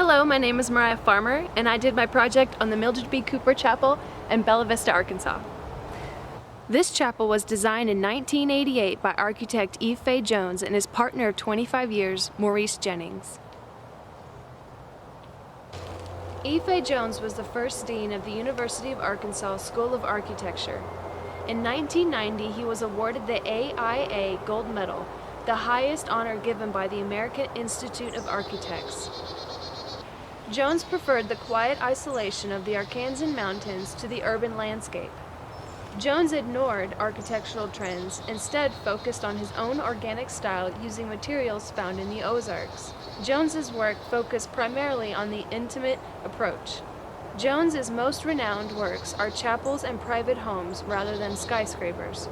Hello, my name is Mariah Farmer, and I did my project on the Mildred B. Cooper Chapel in Bella Vista, Arkansas. This chapel was designed in 1988 by architect E. Fay Jones and his partner of 25 years, Maurice Jennings. E. Fay Jones was the first dean of the University of Arkansas School of Architecture. In 1990, he was awarded the AIA Gold Medal, the highest honor given by the American Institute of Architects. Jones preferred the quiet isolation of the Arkansan mountains to the urban landscape. Jones ignored architectural trends, instead focused on his own organic style using materials found in the Ozarks. Jones's work focused primarily on the intimate approach. Jones's most renowned works are chapels and private homes rather than skyscrapers.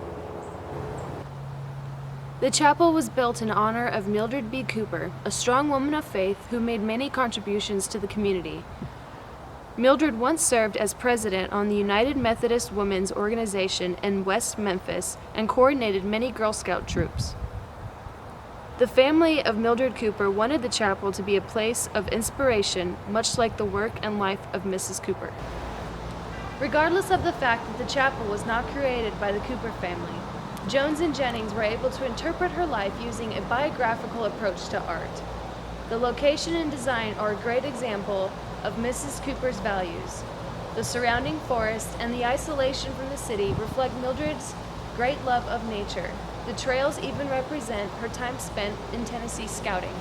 The chapel was built in honor of Mildred B. Cooper, a strong woman of faith who made many contributions to the community. Mildred once served as president on the United Methodist Women's Organization in West Memphis and coordinated many Girl Scout troops. The family of Mildred Cooper wanted the chapel to be a place of inspiration, much like the work and life of Mrs. Cooper. Regardless of the fact that the chapel was not created by the Cooper family, Jones and Jennings were able to interpret her life using a biographical approach to art. The location and design are a great example of Mrs. Cooper's values. The surrounding forest and the isolation from the city reflect Mildred's great love of nature. The trails even represent her time spent in Tennessee scouting.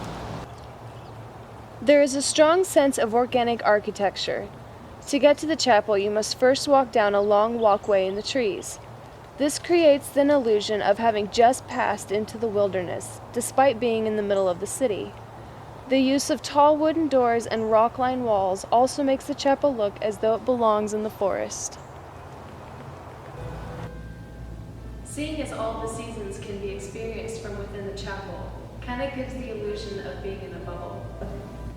There is a strong sense of organic architecture. To get to the chapel, you must first walk down a long walkway in the trees. This creates an illusion of having just passed into the wilderness, despite being in the middle of the city. The use of tall wooden doors and rock-lined walls also makes the chapel look as though it belongs in the forest. Seeing as all the seasons can be experienced from within the chapel, kind of gives the illusion of being in a bubble.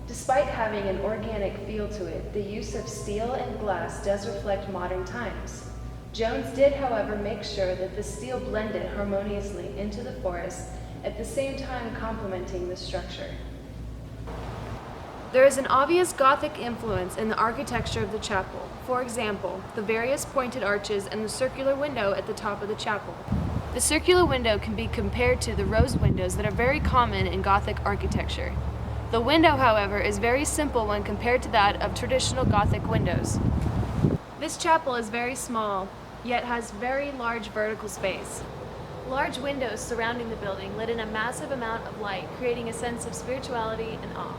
Despite having an organic feel to it, the use of steel and glass does reflect modern times. Jones did, however, make sure that the steel blended harmoniously into the forest, at the same time complementing the structure. There is an obvious Gothic influence in the architecture of the chapel. For example, the various pointed arches and the circular window at the top of the chapel. The circular window can be compared to the rose windows that are very common in Gothic architecture. The window, however, is very simple when compared to that of traditional Gothic windows. This chapel is very small, yet has very large vertical space. Large windows surrounding the building let in a massive amount of light, creating a sense of spirituality and awe.